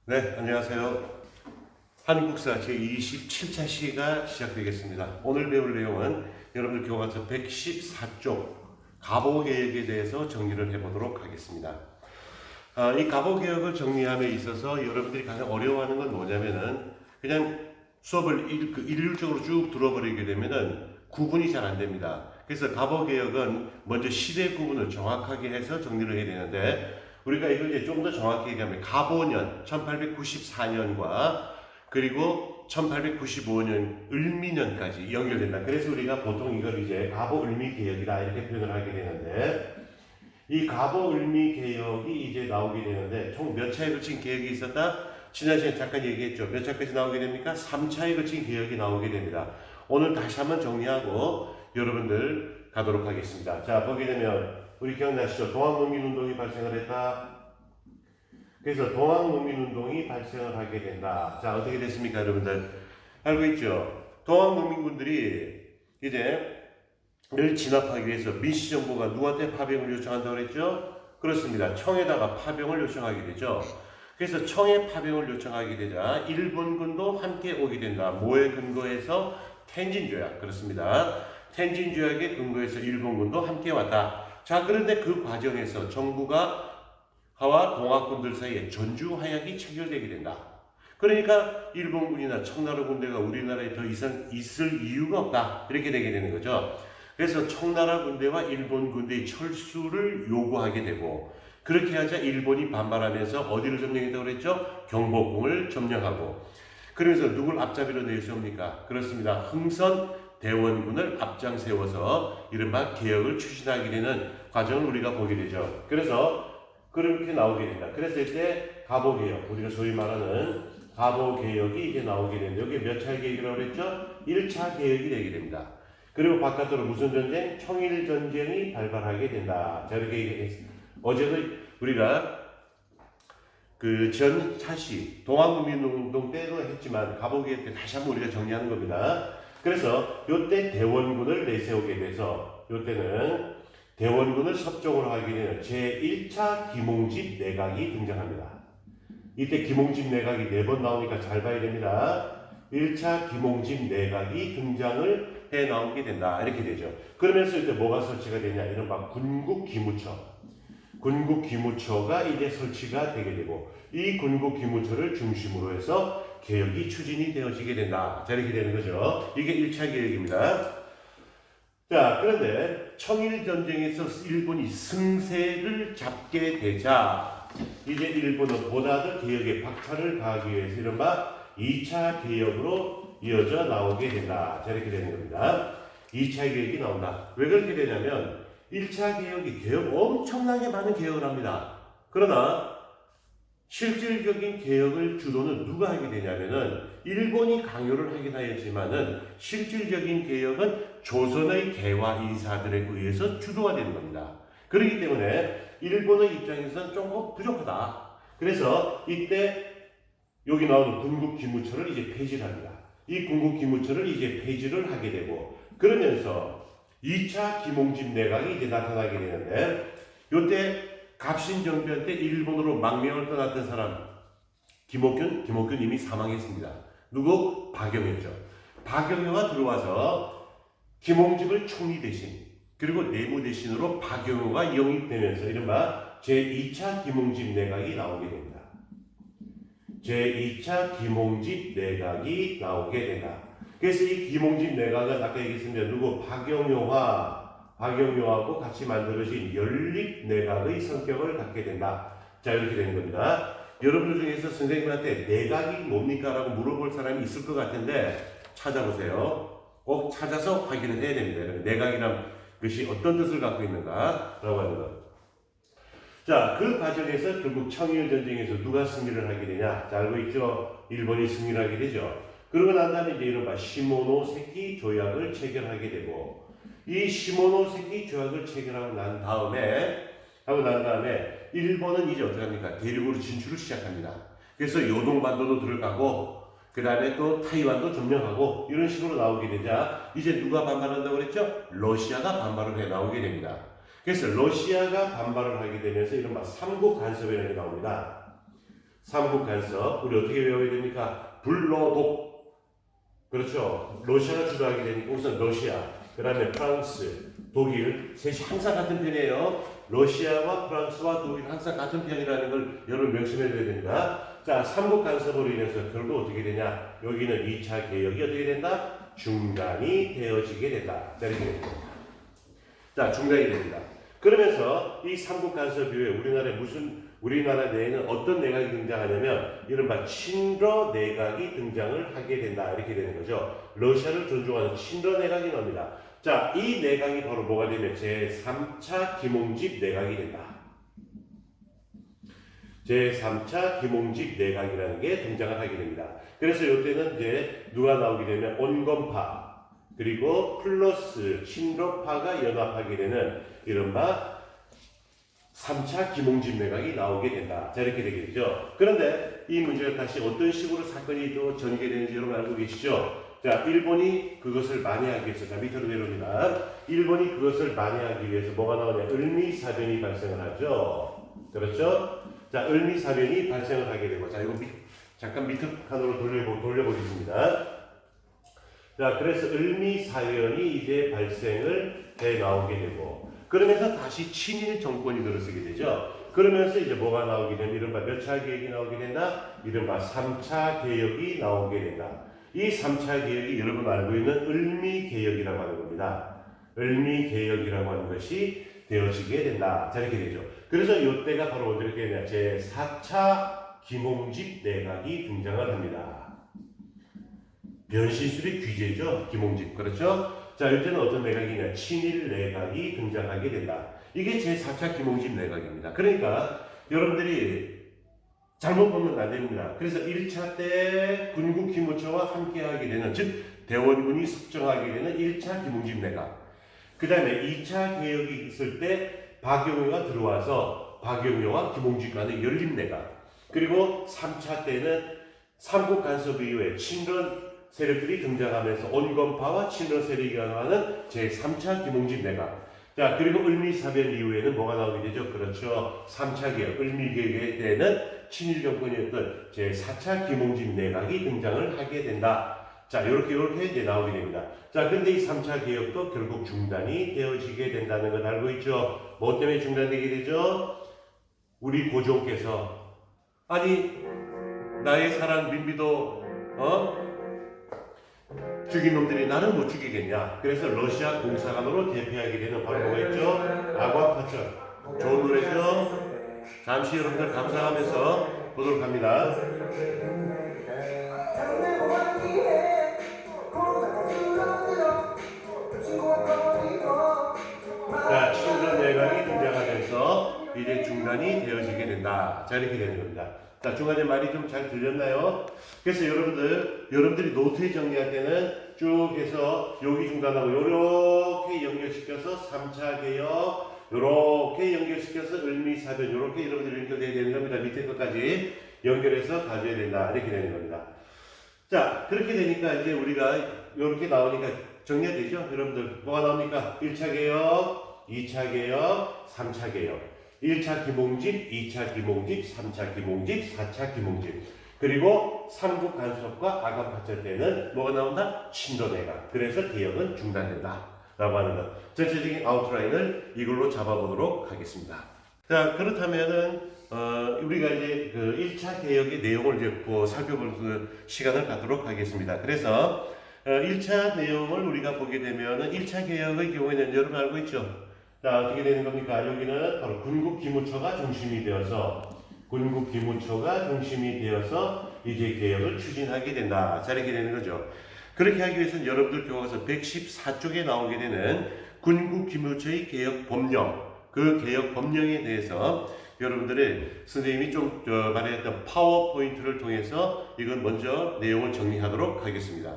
네, 안녕하세요. 한국사 제27차 시가 시작되겠습니다. 오늘 배울 내용은 여러분들 교과서 114쪽 가보개혁에 대해서 정리를 해보도록 하겠습니다. 이 가보개혁을 정리함에 있어서 여러분들이 가장 어려워하는 건 뭐냐면은 그냥 수업을 일률적으로 쭉 들어버리게 되면은 구분이 잘 안 됩니다. 그래서 가보개혁은 먼저 시대 구분을 정확하게 해서 정리를 해야 되는데 우리가 이걸 이제 좀 더 정확히 얘기하면 가보년 1894년과 그리고 1895년 을미년까지 연결된다. 그래서 우리가 보통 이걸 이제 가보을미개혁이다 이렇게 표현을 하게 되는데 이 가보을미개혁이 이제 나오게 되는데 총 몇 차에 걸친 개혁이 있었다? 지난 시간에 잠깐 얘기했죠. 몇 차까지 나오게 됩니까? 3차에 걸친 개혁이 나오게 됩니다. 오늘 다시 한번 정리하고 여러분들 가도록 하겠습니다. 자, 보게 되면 우리 기억나시죠? 동학농민운동이 발생을 했다. 그래서 동학농민운동이 발생을 하게 된다. 자, 어떻게 됐습니까, 여러분들? 알고 있죠? 동학농민군들이 이제 를 진압하기 위해서 민씨정부가 누구한테 파병을 요청한다고 그랬죠? 그렇습니다. 청에다가 파병을 요청하게 되죠. 그래서 청에 파병을 요청하게 되자 일본군도 함께 오게 된다. 뭐에 근거해서? 텐진조약. 그렇습니다. 텐진조약에 근거해서 일본군도 함께 왔다. 자, 그런데 그 과정에서 정부가 하와 동학군들 사이에 전주화약이 체결되게 된다. 그러니까 일본군이나 청나라 군대가 우리나라에 더 이상 있을 이유가 없다. 이렇게 되게 되는 거죠. 그래서 청나라 군대와 일본 군대의 철수를 요구하게 되고 그렇게 하자 일본이 반발하면서 어디를 점령했다고 그랬죠? 경복궁을 점령하고 그러면서 누굴 앞잡이로 내세웁니까? 그렇습니다. 흥선 대원군을 앞장 세워서 이른바 개혁을 추진하게 되는 과정을 우리가 보게 되죠. 그래서 그렇게 나오게 된다. 그래서 이때 가보개혁, 우리가 소위 말하는 가보개혁이 이제 나오게 되는데 여기 몇 차의 개혁이라고 그랬죠? 1차 개혁이 되게 됩니다. 그리고 바깥으로 무슨 전쟁? 청일전쟁이 발발하게 된다. 자, 이렇게 얘기했습니다. 어제도 우리가 그 전차시 동학농민운동 때도 했지만 가보개혁 때 다시 한번 우리가 정리하는 겁니다. 그래서 요때 대원군을 내세우게 돼서 요때는 대원군을 섭정으로 하게 되는 제1차 김홍집 내각이 등장합니다. 이때 김홍집 내각이 4번 나오니까 잘 봐야 됩니다. 1차 김홍집 내각이 등장을 해 나오게 된다. 이렇게 되죠. 그러면서 이제 뭐가 설치가 되냐? 이른바 군국기무처. 군국기무처가 이제 설치가 되게 되고 이 군국기무처를 중심으로 해서 개혁이 추진이 되어지게 된다. 자, 이렇게 되는 거죠. 이게 1차 개혁입니다. 자, 그런데 청일전쟁에서 일본이 승세를 잡게 되자 이제 일본은 보다 더 개혁에 박차를 가하기 위해서 이른바 2차 개혁으로 이어져 나오게 된다. 자, 이렇게 되는 겁니다. 2차 개혁이 나온다. 왜 그렇게 되냐면 1차 개혁이 엄청나게 많은 개혁을 합니다. 그러나 실질적인 개혁을 주도는 누가 하게 되냐면은 일본이 강요를 하긴 하였지만은 실질적인 개혁은 조선의 개화 인사들에 의해서 주도가 되는 겁니다. 그렇기 때문에 일본의 입장에서는 조금 부족하다. 그래서 이때 여기 나오는 군국기무처를 이제 폐지를 합니다. 이 군국기무처를 이제 폐지를 하게 되고 그러면서 2차 김홍집 내각이 이제 나타나게 되는데 이때 갑신정변 때 일본으로 망명을 떠났던 사람 김옥균 이미 사망했습니다. 누구? 박영효죠. 박영효가 들어와서 김홍집을 총리 대신 그리고 내무 대신으로 박영효가 영입되면서 이른바 제2차 김홍집 내각이 나오게 됩니다. 제2차 김홍집 내각이 나오게 된다. 그래서 이 김홍집 내각은 아까 얘기했습니다. 누구? 박영효하고 같이 만들어진 연립내각의 성격을 갖게 된다. 자, 이렇게 되는 겁니다. 여러분들 중에서 선생님한테 내각이 뭡니까? 라고 물어볼 사람이 있을 것 같은데 찾아보세요. 꼭 찾아서 확인을 해야 됩니다. 내각이란 것이 어떤 뜻을 갖고 있는가? 라고 하는 것. 자, 그 과정에서 결국 청일전쟁에서 누가 승리를 하게 되냐? 자, 알고 있죠? 일본이 승리를 하게 되죠. 그러고 난 다음에 이제 이른바 시모노세키 조약을 체결하게 되고 이 시모노세키 조약을 체결하고 난 다음에 일본은 이제 어떻게 합니까? 대륙으로 진출을 시작합니다. 그래서 요동반도도 들어가고 그 다음에 또 타이완도 점령하고 이런 식으로 나오게 되자 이제 누가 반발한다고 그랬죠? 러시아가 반발을 해 나오게 됩니다. 그래서 러시아가 반발을 하게 되면서 이른바 삼국 간섭이라는 게 나옵니다. 삼국 간섭. 우리 어떻게 외워야 됩니까? 불러독. 그렇죠. 러시아가 주도하게 되니까 우선 러시아, 그 다음에 프랑스, 독일, 셋이 항상 같은 편이에요. 러시아와 프랑스와 독일 항상 같은 편이라는 걸 여러분 명심해야 됩니다. 자, 삼국 간섭으로 인해서 결국 어떻게 되냐? 여기는 2차 개혁이 어떻게 된다? 중단이 되어지게 된다. 자, 이렇게 됩니다. 자, 중단이 됩니다. 그러면서 이 삼국 간섭 이후에 우리나라 내에는 어떤 내각이 등장하냐면 이른바 친러 내각이 등장을 하게 된다. 이렇게 되는 거죠. 러시아를 존중하는 친러 내각이 나옵니다. 자, 이 내각이 바로 뭐가 되면 제3차 김홍집 내각이 된다. 제3차 김홍집 내각이라는 게 등장을 하게 됩니다. 그래서 이때는 이제 누가 나오게 되면 온건파 그리고 플러스 친러파가 연합하게 되는 이른바 3차 김홍집 내각이 나오게 된다. 자, 이렇게 되겠죠. 그런데 이 문제가 다시 어떤 식으로 사건이 또 전개되는지 여러분 알고 계시죠? 자, 일본이 그것을 만회하기 위해서, 자, 밑으로 내려옵니다. 일본이 그것을 만회하기 위해서 뭐가 나오냐? 을미사변이 발생을 하죠. 그렇죠? 자, 을미사변이 발생을 하게 되고, 자, 이거 잠깐 밑으로 칸으로 돌려보겠습니다. 자, 그래서 을미사변이 이제 발생을 해 나오게 되고, 그러면서 다시 친일 정권이 들어서게 되죠. 그러면서 이제 뭐가 나오게 되면 이른바 몇 차 개혁이 나오게 된다? 이른바 3차 개혁이 나오게 된다. 이 3차 개혁이 여러분 알고 있는 을미개혁이라고 하는 겁니다. 을미개혁이라고 하는 것이 되어지게 된다. 자, 이렇게 되죠. 그래서 이때가 바로 어떻게 되냐? 제4차 김홍집 내각이 등장을 합니다. 변신술의 귀재죠. 김홍집. 그렇죠? 자, 이때는 어떤 내각이냐? 친일 내각이 등장하게 된다. 이게 제4차 김홍집 내각입니다. 그러니까 여러분들이 잘못 보면 안 됩니다. 그래서 1차 때 군국 기무처와 함께하게 되는, 즉 대원군이 숙정하게 되는 1차 김홍집 내각. 그 다음에 2차 개혁이 있을 때 박영효가 들어와서 박영효와 김홍집 간의 연립내각. 그리고 3차 때는 삼국 간섭 이후에 친런 세력들이 등장하면서 온건파와 친러 세력이 하는 제3차 김홍집 내각. 자, 그리고 을미사변 이후에는 뭐가 나오게 되죠? 그렇죠. 3차 개혁, 을미개혁에 대한 친일 정권이었던 제4차 김홍집 내각이 등장을 하게 된다. 자, 이렇게 이제 나오게 됩니다. 자, 근데 이 3차 개혁도 결국 중단이 되어지게 된다는 걸 알고 있죠? 뭐 때문에 중단되게 되죠? 우리 고종께서, 아니, 나의 사랑 민비도, 죽인 놈들이 나를 못 죽이겠냐. 그래서 러시아 공사관으로 대표하게 되는 바로 뭐가 있죠? 아과파철. 좋은 노래죠? 잠시 여러분들 감상하면서 보도록 합니다. 자, 친러 내각이 등장하면서 이제 중단이 되어지게 된다. 자, 이렇게 되는 겁니다. 자, 중간에 말이 좀 잘 들렸나요? 그래서 여러분들이 노트에 정리할 때는 쭉 해서 여기 중단하고 요렇게 연결시켜서 3차 개혁, 요렇게 연결시켜서 을미사변, 요렇게 여러분들이 연결되어야 되는 겁니다. 밑에 것까지 연결해서 가져야 된다. 이렇게 되는 겁니다. 자, 그렇게 되니까 이제 우리가 요렇게 나오니까 정리가 되죠? 여러분들 뭐가 나옵니까? 1차 개혁, 2차 개혁, 3차 개혁. 1차 김홍집, 2차 김홍집, 3차 김홍집, 4차 김홍집. 그리고 삼국 간섭과 아간파철 때는 뭐가 나온다? 친러내각. 그래서 개혁은 중단된다. 라고 하는 것. 전체적인 아웃라인을 이걸로 잡아보도록 하겠습니다. 자, 그렇다면은, 우리가 이제 그 1차 개혁의 내용을 이제 살펴보는 시간을 갖도록 하겠습니다. 그래서, 1차 내용을 우리가 보게 되면은 1차 개혁의 경우에는 여러분 알고 있죠? 자, 어떻게 되는 겁니까? 여기는 바로 군국기무처가 중심이 되어서 이제 개혁을 추진하게 된다. 자, 이렇게 되는 거죠. 그렇게 하기 위해서는 여러분들 교과서 114쪽에 나오게 되는 군국기무처의 개혁 법령, 그 개혁 법령에 대해서 여러분들의 선생님이 좀 말했던 파워포인트를 통해서 이건 먼저 내용을 정리하도록 하겠습니다.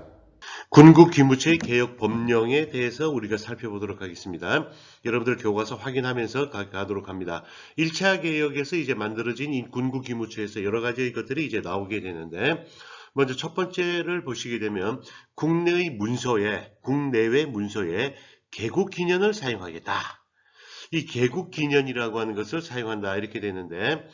군국기무처의 개혁 법령에 대해서 우리가 살펴보도록 하겠습니다. 여러분들 교과서 확인하면서 가도록 합니다. 1차 개혁에서 이제 만들어진 이 군국기무처에서 여러 가지의 것들이 이제 나오게 되는데, 먼저 첫 번째를 보시게 되면 국내외 문서에 개국기년을 사용하겠다. 이 개국기년이라고 하는 것을 사용한다. 이렇게 되는데,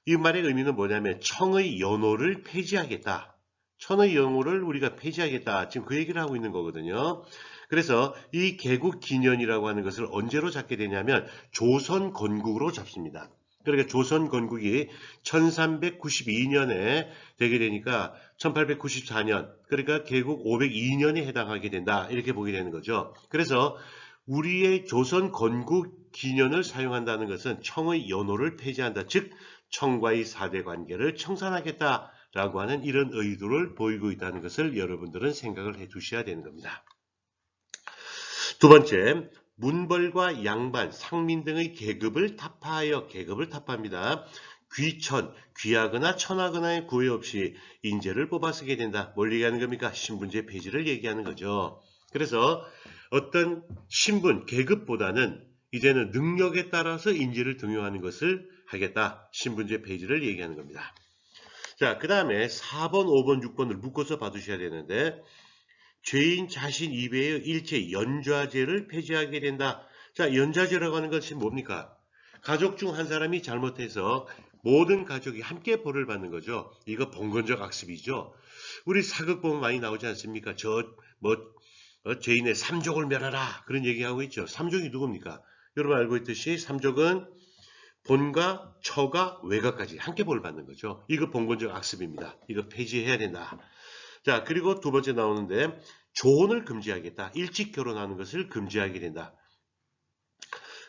이 말의 의미는 뭐냐면 청의 연호를 폐지하겠다. 청의 연호를 우리가 폐지하겠다. 지금 그 얘기를 하고 있는 거거든요. 그래서 이 개국 기년이라고 하는 것을 언제로 잡게 되냐면 조선 건국으로 잡습니다. 그러니까 조선 건국이 1392년에 되게 되니까 1894년, 그러니까 개국 502년에 해당하게 된다. 이렇게 보게 되는 거죠. 그래서 우리의 조선 건국 기년을 사용한다는 것은 청의 연호를 폐지한다. 즉 청과의 사대 관계를 청산하겠다라고 하는 이런 의도를 보이고 있다는 것을 여러분들은 생각을 해 두셔야 되는 겁니다. 두 번째, 문벌과 양반, 상민 등의 계급을 타파하여 계급을 타파합니다. 귀천, 귀하거나 천하거나의 구애 없이 인재를 뽑아 쓰게 된다. 뭘 얘기하는 겁니까? 신분제 폐지를 얘기하는 거죠. 그래서 어떤 신분, 계급보다는 이제는 능력에 따라서 인재를 등용하는 것을 하겠다. 신분제 폐지를 얘기하는 겁니다. 자, 그 다음에 4번, 5번, 6번을 묶어서 봐두셔야 되는데 죄인 자신 이외의 일체 연좌제를 폐지하게 된다. 자, 연좌제라고 하는 것이 뭡니까? 가족 중 한 사람이 잘못해서 모든 가족이 함께 벌을 받는 거죠. 이거 봉건적 악습이죠. 우리 사극 보면 많이 나오지 않습니까? 죄인의 삼족을 멸하라. 그런 얘기하고 있죠. 삼족이 누굽니까? 여러분 알고 있듯이 삼족은 본가, 처가, 외가까지 함께 벌을 받는 거죠. 이거 봉건적 악습입니다. 이거 폐지해야 된다. 자, 그리고 두 번째 나오는데 조혼을 금지하겠다. 일찍 결혼하는 것을 금지하게 된다.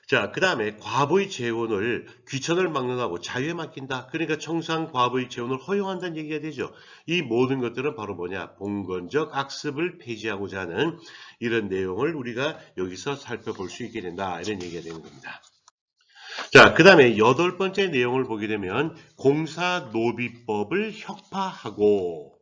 자, 그 다음에 과부의 재혼을 귀천을 막론하고 자유에 맡긴다. 그러니까 청산 과부의 재혼을 허용한다는 얘기가 되죠. 이 모든 것들은 바로 뭐냐? 봉건적 악습을 폐지하고자 하는 이런 내용을 우리가 여기서 살펴볼 수 있게 된다. 이런 얘기가 되는 겁니다. 자, 그 다음에 여덟 번째 내용을 보게 되면 공사노비법을 혁파하고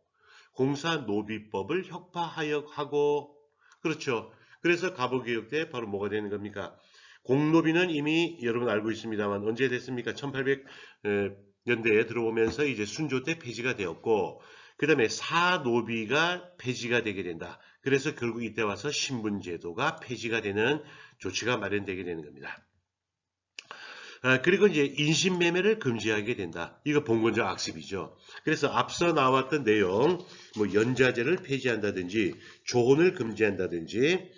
공사노비법을 혁파하고 그렇죠. 그래서 갑오개혁 때 바로 뭐가 되는 겁니까? 공노비는 이미 여러분 알고 있습니다만 언제 됐습니까? 1800년대에 들어오면서 이제 순조 때 폐지가 되었고 그 다음에 사노비가 폐지가 되게 된다. 그래서 결국 이때 와서 신분제도가 폐지가 되는 조치가 마련되게 되는 겁니다. 그리고 이제 인신매매를 금지하게 된다. 이거 봉건적 악습이죠. 그래서 앞서 나왔던 내용, 뭐 연좌제를 폐지한다든지, 조혼을 금지한다든지,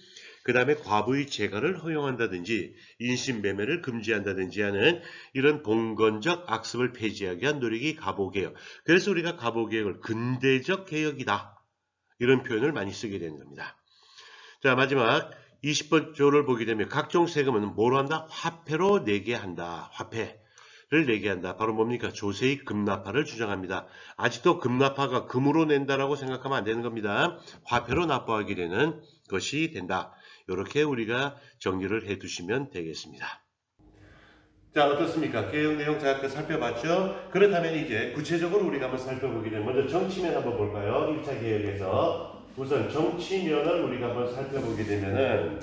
그 다음에 과부의 재가를 허용한다든지, 인신매매를 금지한다든지 하는 이런 봉건적 악습을 폐지하기 위한 노력이 갑오개혁. 그래서 우리가 갑오개혁을 근대적 개혁이다. 이런 표현을 많이 쓰게 되는 겁니다. 자, 마지막 20번 조를 보게 되면 각종 세금은 뭐로 한다? 화폐로 내게 한다. 화폐를 내게 한다. 바로 뭡니까? 조세의 금납화를 주장합니다. 아직도 금납화가 금으로 낸다라고 생각하면 안 되는 겁니다. 화폐로 납부하게 되는 것이 된다. 이렇게 우리가 정리를 해두시면 되겠습니다. 자, 어떻습니까? 개혁 내용 잘 살펴봤죠? 그렇다면 이제 구체적으로 우리가 한번 살펴보게 되면 먼저 정치면 한번 볼까요? 1차 개혁에서 우선 정치면을 우리가 한번 살펴보게 되면은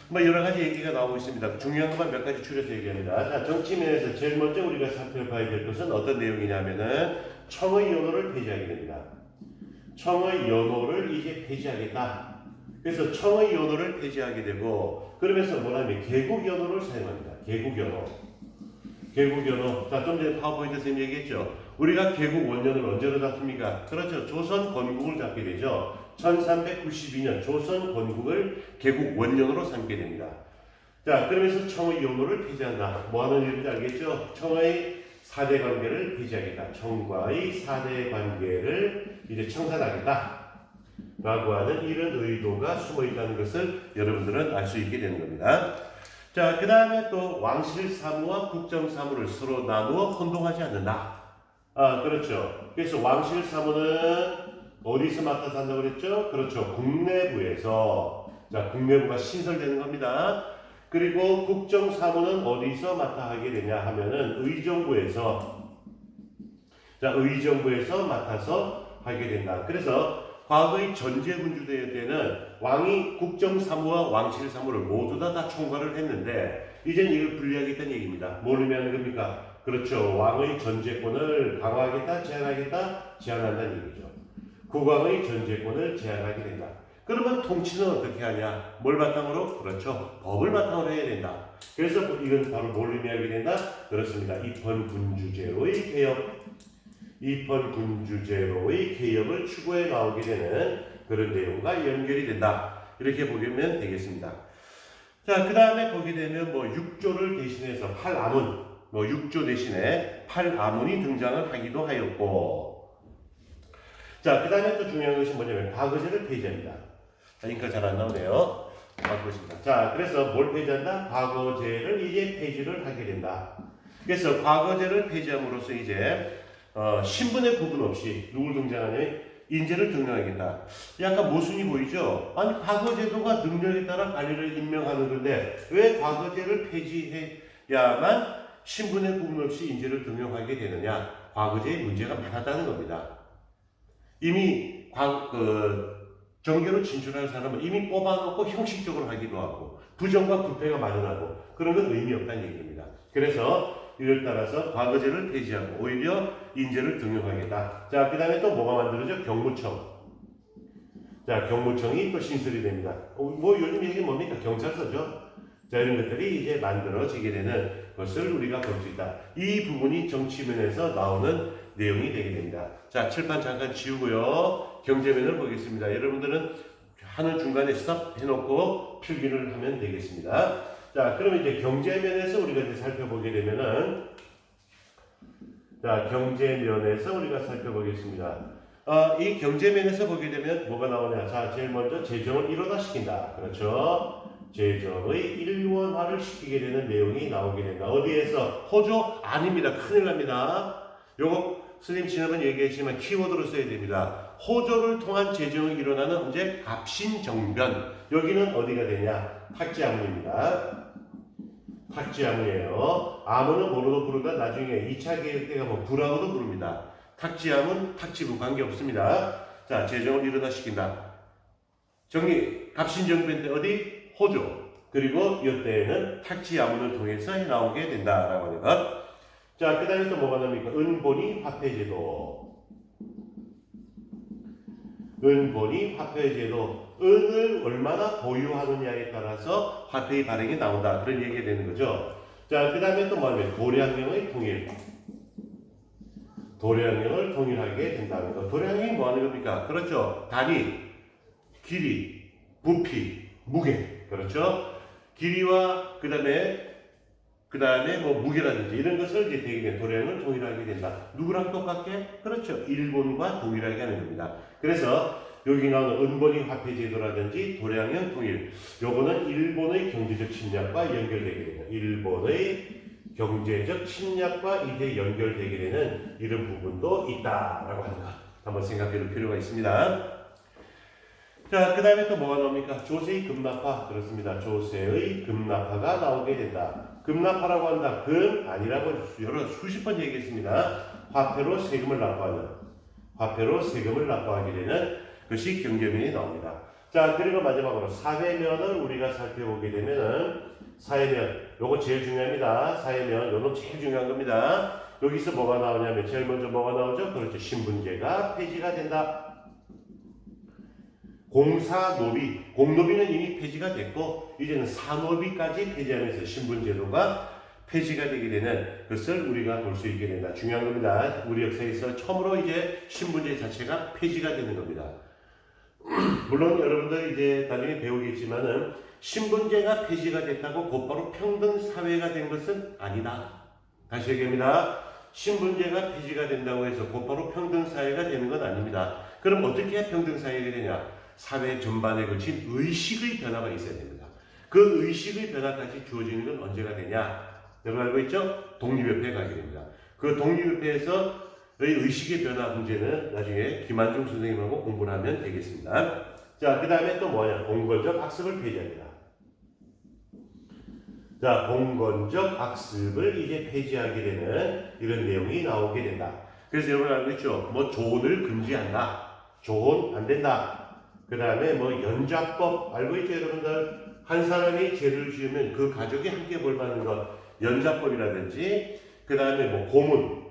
뭐 여러 가지 얘기가 나오고 있습니다. 중요한 것만 몇 가지 추려서 얘기합니다. 자, 정치면에서 제일 먼저 우리가 살펴봐야 될 것은 어떤 내용이냐면은 청의 연호를 폐지하게 됩니다. 청의 연호를 이제 폐지하겠다. 그래서 청의 연호를 폐지하게 되고 그러면서 뭐냐면 개국 연호를 사용합니다. 개국 연호. 개국 연호. 자, 좀 전에 파워포인트 선생님 얘기했죠. 우리가 개국 원년을 언제로 잡습니까? 그렇죠. 조선 건국을 잡게 되죠. 1392년 조선 건국을 개국 원년으로 삼게 됩니다. 자, 그러면서 청의 연호를 폐지한다. 뭐 하는 일인지 알겠죠? 청의 사대 관계를 폐지하겠다. 청과의 사대 관계를 이제 청산하겠다. 라고 하는 이런 의도가 숨어 있다는 것을 여러분들은 알 수 있게 되는 겁니다. 자, 그 다음에 또 왕실 사무와 국정 사무를 서로 나누어 혼동하지 않는다. 그렇죠. 그래서 왕실 사무는 어디서 맡아서 한다고 그랬죠? 그렇죠. 국내부에서. 자, 국내부가 신설되는 겁니다. 그리고 국정 사무는 어디서 맡아 하게 되냐 하면은 의정부에서. 자, 의정부에서 맡아서 하게 된다. 그래서 과거의 전제군주대회 때는 왕이 국정사무와 왕실사무를 모두 다 총괄을 했는데 이제는 이걸 분리하겠다는 얘기입니다. 뭘 의미하는 겁니까? 그렇죠. 왕의 전제권을 강화하겠다, 제한하겠다, 제한한다는 얘기죠. 국왕의 전제권을 제한하게 된다. 그러면 통치는 어떻게 하냐? 뭘 바탕으로? 그렇죠. 법을 바탕으로 해야 된다. 그래서 이건 바로 뭘 의미하게 된다? 그렇습니다. 입헌군주제로의 개혁. 입헌군주제로의 개혁을 추구해 나오게 되는 그런 내용과 연결이 된다. 이렇게 보면 되겠습니다. 자, 그 다음에 보게 되면 뭐 6조를 대신해서 8아문, 뭐 6조 대신에 8아문이 등장을 하기도 하였고, 자, 그 다음에 또 중요한 것이 뭐냐면 과거제를 폐지합니다. 자, 인가 잘 안 나오네요. 바꾸겠습니다. 자, 그래서 뭘 폐지한다? 과거제를 이제 폐지를 하게 된다. 그래서 과거제를 폐지함으로써 이제 신분의 구분 없이 누굴 등장하냐면 인재를 등용하겠다. 약간 모순이 보이죠? 아니, 과거제도가 능력에 따라 관리를 임명하는 건데 왜 과거제를 폐지해야만 신분의 구분 없이 인재를 등용하게 되느냐? 과거제에 문제가 많았다는 겁니다. 이미 정계로 진출할 사람은 이미 뽑아놓고 형식적으로 하기도 하고 부정과 부패가 만연하고 그런 건 의미 없다는 얘기입니다. 그래서 이를 따라서 과거제를 폐지하고 오히려 인재를 등용하겠다. 자, 그 다음에 또 뭐가 만들어져? 경무청. 자, 경무청이 또 신설이 됩니다. 뭐 요즘 얘기 뭡니까? 경찰서죠. 자, 이런 것들이 이제 만들어지게 되는 것을 우리가 볼 수 있다. 이 부분이 정치면에서 나오는 내용이 되게 됩니다. 자, 칠판 잠깐 지우고요. 경제면을 보겠습니다. 여러분들은 하는 중간에 스탑 해놓고 필기를 하면 되겠습니다. 자, 그러면 이제 경제면에서 우리가 이제 살펴보게 되면은, 자, 경제면에서 우리가 살펴보겠습니다. 이 경제면에서 보게 되면 뭐가 나오냐? 자, 제일 먼저 재정을 일원화시킨다. 그렇죠? 재정의 일원화를 시키게 되는 내용이 나오게 된다. 어디에서? 호조? 아닙니다. 큰일 납니다. 요거 선생님 지난번 얘기했지만 키워드로 써야 됩니다. 호조를 통한 재정을 일어나는 언제? 갑신정변. 여기는 어디가 되냐? 탁지아문입니다. 탁지아문이에요. 아문은 뭐로도 부르다 나중에 2차 개혁 때가 뭐 부라고도 부릅니다. 탁지아문, 탁지부 관계없습니다. 자, 재정을 일어나시킨다. 정리, 갑신정변 때 어디? 호조. 그리고 이때에는 탁지아문을 통해서 나오게 된다라고 하는 것. 자, 그 다음에 또 뭐가 나옵니까? 은본위 화폐제도. 은본위 화폐제도. 은을 얼마나 보유하느냐에 따라서 화폐의 발행이 나온다. 그런 얘기가 되는 거죠. 자, 그 다음에 또 뭐냐면 도량령의 통일. 도량령을 통일하게 된다는 것. 도량령이 뭐 하는 겁니까? 그렇죠. 단위, 길이, 부피, 무게. 그렇죠. 길이와 그 다음에 뭐 무게라든지 이런 것을 이제 되게 된 도량을 통일하게 된다. 누구랑 똑같게? 그렇죠. 일본과 동일하게 하는 겁니다. 그래서 여기 나오는 은본위 화폐제도라든지 도량형 통일, 요거는 일본의 경제적 침략과 연결되게 되는, 일본의 경제적 침략과 이게 연결되게 되는 이런 부분도 있다라고 하는 것 한번 생각해 볼 필요가 있습니다. 자, 그 다음에 또 뭐가 나옵니까? 조세의 급납화. 그렇습니다. 조세의 급납화가 나오게 된다. 급납화라고 한다. 금 아니라고 여러 수십 번 얘기했습니다. 화폐로 세금을 납부하는, 화폐로 세금을 납부하게 되는 것이 경제면이 나옵니다. 자, 그리고 마지막으로 사회면을 우리가 살펴보게 되면은 사회면, 요거 제일 중요합니다. 사회면, 요건 제일 중요한 겁니다. 여기서 뭐가 나오냐면 제일 먼저 뭐가 나오죠? 그렇죠. 신분제가 폐지가 된다. 공사노비, 공노비는 이미 폐지가 됐고 이제는 사노비까지 폐지하면서 신분제도가 폐지가 되게 되는 것을 우리가 볼 수 있게 된다. 중요한 겁니다. 우리 역사에서 처음으로 이제 신분제 자체가 폐지가 되는 겁니다. 물론 여러분들 이제 나중에 배우겠지만은 신분제가 폐지가 됐다고 곧바로 평등 사회가 된 것은 아니다. 다시 얘기합니다. 신분제가 폐지가 된다고 해서 곧바로 평등 사회가 되는 건 아닙니다. 그럼 어떻게 평등 사회가 되냐? 사회 전반에 걸친 의식의 변화가 있어야 됩니다. 그 의식의 변화까지 주어지는 건 언제가 되냐? 여러분 알고 있죠? 독립협회에 가게 됩니다. 그 독립협회에서의 의식의 변화 문제는 나중에 김한중 선생님하고 공부를 하면 되겠습니다. 자, 그 다음에 또 뭐냐? 봉건적 학습을 폐지합니다. 자, 봉건적 학습을 이제 폐지하게 되는 이런 내용이 나오게 된다. 그래서 여러분 알고 있죠? 뭐 조언을 금지한다. 조언 안 된다. 그 다음에 뭐 연좌법 알고 있죠 여러분들? 한 사람이 죄를 지으면 그 가족이 함께 벌 받는 것 연좌법이라든지 그 다음에 뭐 고문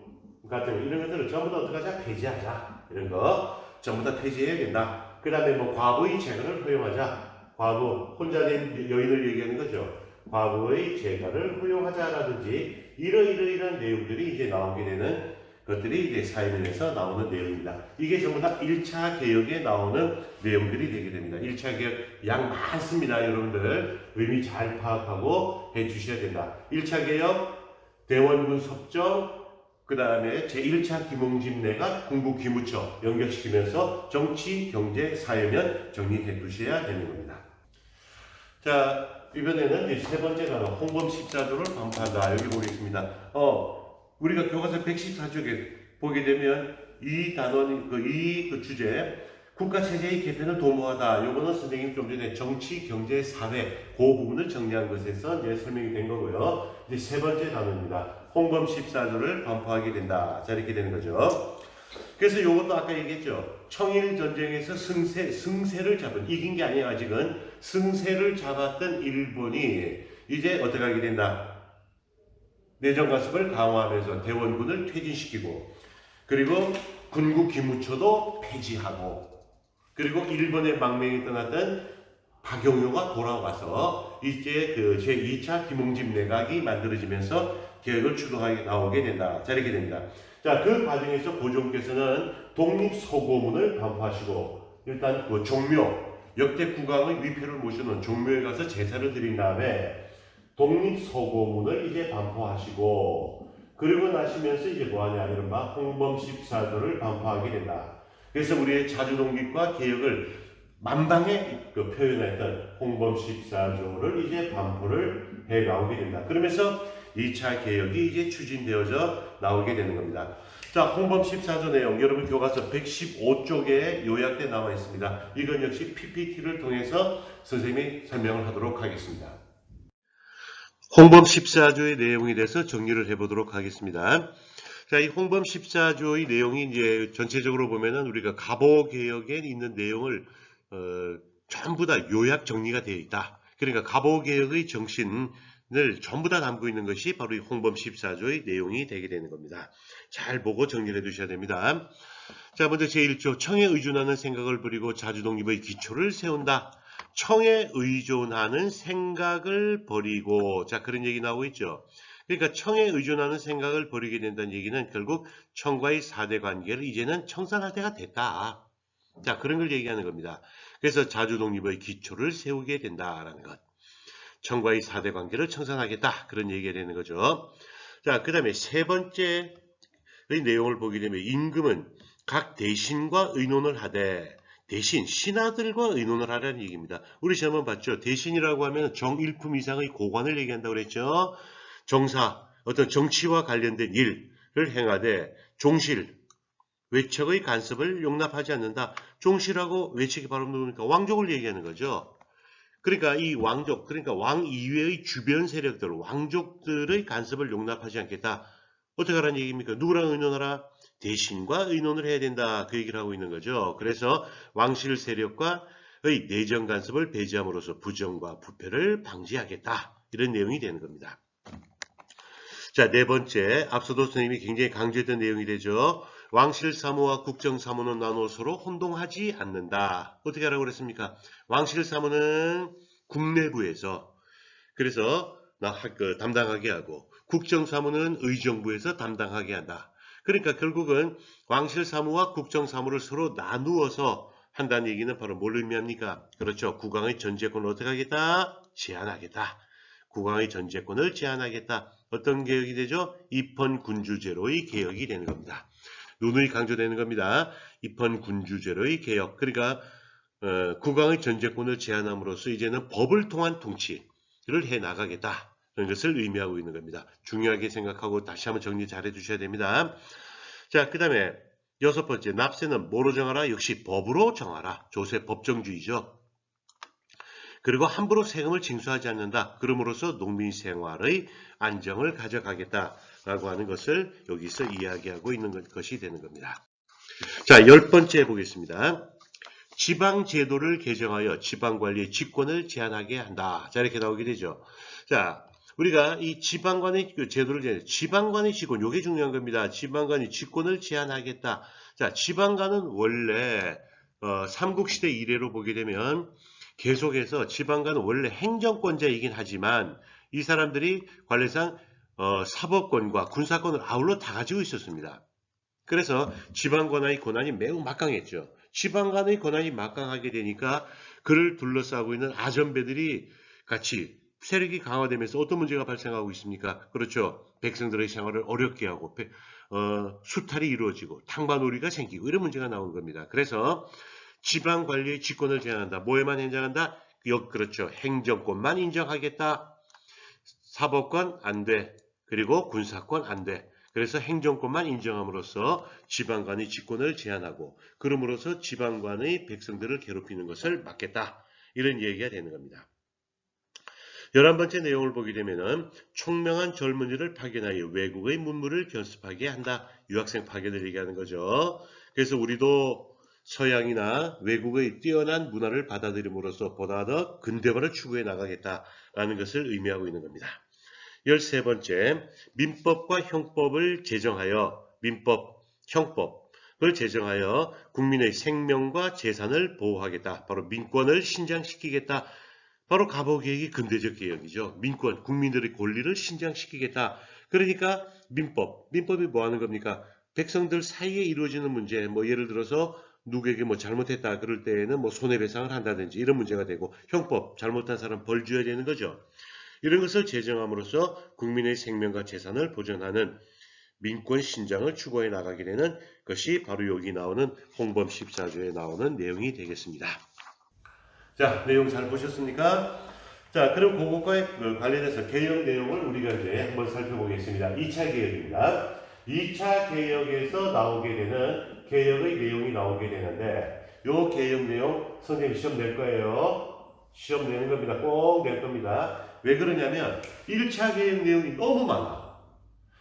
같은 거 이런 것들을 전부 다 어떻게 하자? 폐지하자. 이런 거 전부 다 폐지해야 된다. 그 다음에 뭐 과부의 재가를 허용하자. 과부, 혼자 된 여인을 얘기하는 거죠. 과부의 재가를 허용하자라든지 이러이러이러한 내용들이 이제 나오게 되는 것들이 이제 사회면에서 나오는 내용입니다. 이게 전부 다 1차 개혁에 나오는 내용들이 되게 됩니다. 1차 개혁 양 많습니다. 여러분들 의미 잘 파악하고 해 주셔야 된다. 1차 개혁, 대원군 섭정, 그 다음에 제1차 김홍집내각 군국기무처 연결시키면서 정치, 경제, 사회면 정리해 두셔야 되는 겁니다. 자, 이번에는 이제 세 번째 단어 홍범 14조를 반포한다. 여기 보겠습니다. 우리가 교과서 114쪽에 보게 되면 이 단원, 그 주제 국가체제의 개편을 도모하다. 요거는 선생님 좀 전에 정치, 경제, 사회 그 부분을 정리한 것에서 이제 설명이 된 거고요. 이제 세 번째 단어입니다. 홍범 14조를 반포하게 된다. 자, 이렇게 되는 거죠. 그래서 요것도 아까 얘기했죠. 청일 전쟁에서 승세를 잡은, 이긴 게 아니에요. 아직은 승세를 잡았던 일본이 이제 어떻게 하게 된다. 내정 간섭을 강화하면서 대원군을 퇴진시키고, 그리고 군국 기무처도 폐지하고, 그리고 일본의 망명이 떠났던 박용효가 돌아와서 이제 그 제2차 김홍집 내각이 만들어지면서 개혁을 주도하게 나오게 된다. 자, 이렇게 됩니다. 자, 그 과정에서 고종께서는 독립소고문을 반포하시고, 일단 그 종묘, 역대 국왕의 위패를 모셔놓은 종묘에 가서 제사를 드린 다음에 독립소고문을 이제 반포하시고, 그리고 나시면서 이제 뭐하냐, 이른바 홍범 14조를 반포하게 된다. 그래서 우리의 자주독립과 개혁을 만방에 그 표현했던 홍범 14조를 이제 반포를 해 나오게 된다. 그러면서 2차 개혁이 이제 추진되어져 나오게 되는 겁니다. 자, 홍범 14조 내용 여러분 교과서 115쪽에 요약돼 나와 있습니다. 이건 역시 PPT를 통해서 선생님이 설명을 하도록 하겠습니다. 홍범 14조의 내용에 대해서 정리를 해보도록 하겠습니다. 자, 이 홍범 14조의 내용이 이제 전체적으로 보면은 우리가 갑오개혁에 있는 내용을 전부 다 요약 정리가 되어 있다. 그러니까 갑오개혁의 정신을 전부 다 담고 있는 것이 바로 이 홍범 14조의 내용이 되게 되는 겁니다. 잘 보고 정리를 해 두셔야 됩니다. 자, 먼저 제1조 청에 의존하는 생각을 버리고 자주독립의 기초를 세운다. 청에 의존하는 생각을 버리고, 자, 그런 얘기 나오고 있죠. 그러니까 청에 의존하는 생각을 버리게 된다는 얘기는 결국 청과의 4대 관계를 이제는 청산할 때가 됐다. 자, 그런 걸 얘기하는 겁니다. 그래서 자주독립의 기초를 세우게 된다라는 것. 청과의 4대 관계를 청산하겠다. 그런 얘기가 되는 거죠. 자, 그 다음에 세 번째의 내용을 보게 되면 임금은 각 대신과 의논을 하되, 대신 신하들과 의논을 하라는 얘기입니다. 우리 시험은 봤죠. 대신이라고 하면 정일품 이상의 고관을 얘기한다고 그랬죠. 정사, 어떤 정치와 관련된 일을 행하되 종실, 외척의 간섭을 용납하지 않는다. 종실하고 외척이 바로 누구니까 왕족을 얘기하는 거죠. 그러니까 이 왕족, 그러니까 왕 이외의 주변 세력들, 왕족들의 간섭을 용납하지 않겠다. 어떻게 하라는 얘기입니까? 누구랑 의논하라? 대신과 의논을 해야 된다. 그 얘기를 하고 있는 거죠. 그래서 왕실 세력과의 내정 간섭을 배제함으로써 부정과 부패를 방지하겠다. 이런 내용이 되는 겁니다. 자, 네 번째, 앞서도 선생님이 굉장히 강조했던 내용이 되죠. 왕실 사무와 국정 사무는 나누어 서로 혼동하지 않는다. 어떻게 하라고 그랬습니까? 왕실 사무는 국내부에서, 그래서 담당하게 하고, 국정 사무는 의정부에서 담당하게 한다. 그러니까 결국은 왕실 사무와 국정 사무를 서로 나누어서 한다는 얘기는 바로 뭘 의미합니까? 그렇죠. 국왕의 전제권을 어떻게 하겠다? 제한하겠다. 국왕의 전제권을 제한하겠다. 어떤 개혁이 되죠? 입헌군주제로의 개혁이 되는 겁니다. 누누이 강조되는 겁니다. 입헌군주제로의 개혁. 그러니까 국왕의 전제권을 제한함으로써 이제는 법을 통한 통치를 해나가겠다. 그런 것을 의미하고 있는 겁니다. 중요하게 생각하고 다시 한번 정리 잘 해주셔야 됩니다. 자, 그 다음에 여섯 번째, 납세는 뭐로 정하라? 역시 법으로 정하라. 조세 법정주의죠. 그리고 함부로 세금을 징수하지 않는다. 그럼으로써 농민 생활의 안정을 가져가겠다라고 하는 것을 여기서 이야기하고 있는 것이 되는 겁니다. 자, 열 번째 보겠습니다. 지방제도를 개정하여 지방관리의 직권을 제한하게 한다. 자, 이렇게 나오게 되죠. 자, 우리가 이 지방관의 제도를 제한, 지방관의 직권, 이게 중요한 겁니다. 지방관의 직권을 제한하겠다. 자, 지방관은 원래 삼국시대 이래로 보게 되면 계속해서 지방관은 원래 행정권자이긴 하지만 이 사람들이 관례상 사법권과 군사권을 아울러 다 가지고 있었습니다. 그래서 지방관의 권한이 매우 막강했죠. 지방관의 권한이 막강하게 되니까 그를 둘러싸고 있는 아전배들이 같이 세력이 강화되면서 어떤 문제가 발생하고 있습니까? 그렇죠. 백성들의 생활을 어렵게 하고 수탈이 이루어지고 탕반오리가 생기고 이런 문제가 나오는 겁니다. 그래서 지방관리의 직권을 제한한다. 뭐에만 인정한다? 그렇죠. 행정권만 인정하겠다. 사법권 안 돼. 그리고 군사권 안 돼. 그래서 행정권만 인정함으로써 지방관의 직권을 제한하고 그럼으로써 지방관의 백성들을 괴롭히는 것을 막겠다. 이런 얘기가 되는 겁니다. 11번째 내용을 보게 되면은 총명한 젊은이를 파견하여 외국의 문물을 견습하게 한다. 유학생 파견을 얘기하는 거죠. 그래서 우리도 서양이나 외국의 뛰어난 문화를 받아들임으로써 보다 더 근대화를 추구해 나가겠다라는 것을 의미하고 있는 겁니다. 13번째, 민법과 형법을 제정하여 형법을 제정하여 국민의 생명과 재산을 보호하겠다. 바로 민권을 신장시키겠다. 바로 가보개혁이 근대적 개혁이죠. 민권, 국민들의 권리를 신장시키겠다. 그러니까 민법이 뭐 하는 겁니까? 백성들 사이에 이루어지는 문제, 예를 들어서 누구에게 잘못했다 그럴 때에는 손해배상을 한다든지 이런 문제가 되고, 형법, 잘못한 사람 벌 줘야 되는 거죠. 이런 것을 제정함으로써 국민의 생명과 재산을 보존하는 민권 신장을 추구해 나가게 되는 것이 바로 여기 나오는 홍범 14조에 나오는 내용이 되겠습니다. 자, 내용 잘 보셨습니까? 자, 그럼 그것과 관련해서 개혁 내용을 우리가 이제 한번 살펴보겠습니다. 2차 개혁입니다. 2차 개혁에서 나오게 되는 개혁의 내용이 나오게 되는데, 요 개혁 내용 선생님 시험 낼 거예요. 시험 내는 겁니다. 꼭 낼 겁니다. 왜 그러냐면 1차 개혁 내용이 너무 많아.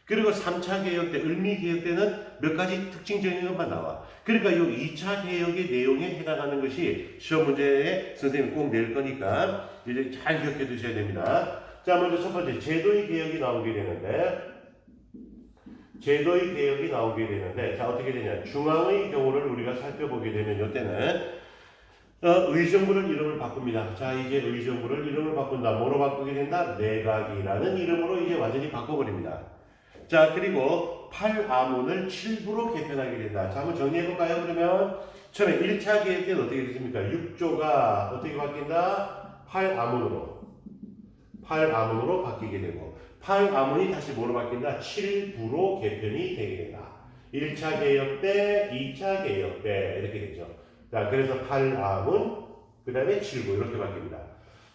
그리고 3차 개혁 때, 을미 개혁 때는 몇 가지 특징적인 것만 나와. 그러니까 이 2차 개혁의 내용에 해당하는 것이 시험 문제에 선생님이 꼭 낼 거니까 이제 잘 기억해 두셔야 됩니다. 자, 먼저 첫 번째, 제도의 개혁이 나오게 되는데, 자, 어떻게 되냐. 중앙의 경우를 우리가 살펴보게 되면 이때는 의정부를 이름을 바꿉니다. 자, 이제 의정부를 이름을 바꾼다. 뭐로 바꾸게 된다? 내각이라는 이름으로 이제 완전히 바꿔버립니다. 자, 그리고 8아문을 7부로 개편하게 된다. 자, 한번 정리해볼까요? 그러면 처음에 1차 개혁 때는 어떻게 됐습니까? 6조가 어떻게 바뀐다? 8아문으로 바뀌게 되고, 8아문이 다시 뭐로 바뀐다? 7부로 개편이 되게 된다. 1차 개혁 때, 2차 개혁 때 이렇게 되죠. 자, 그래서 8아문, 그 다음에 7부 이렇게 바뀝니다.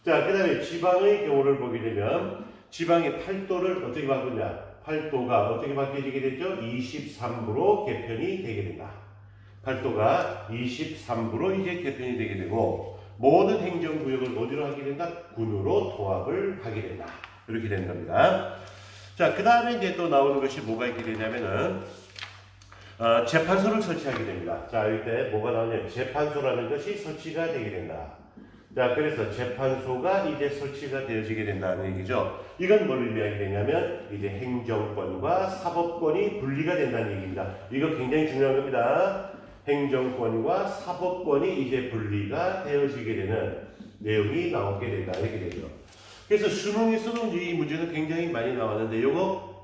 자, 그 다음에 지방의 경우를 보게 되면 지방의 8도를 어떻게 바꾸냐? 8도가 어떻게 바뀌게 되죠? 23부로 개편이 되게 된다. 8도가 23부로 이제 개편이 되게 되고, 모든 행정구역을 어디로 하게 된다? 군으로 통합을 하게 된다. 이렇게 되는 겁니다. 자, 그 다음에 이제 또 나오는 것이 뭐가 있게 되냐면은, 재판소를 설치하게 됩니다. 자, 이때 뭐가 나오냐면, 재판소라는 것이 설치가 되게 된다. 자, 그래서 재판소가 이제 설치가 되어지게 된다는 얘기죠. 이건 뭘 의미하게 되냐면 이제 행정권과 사법권이 분리가 된다는 얘기입니다. 이거 굉장히 중요한 겁니다. 행정권과 사법권이 이제 분리가 되어지게 되는 내용이 나오게 된다. 이렇게 되죠. 그래서 수능에서는 이 문제는 굉장히 많이 나왔는데 이거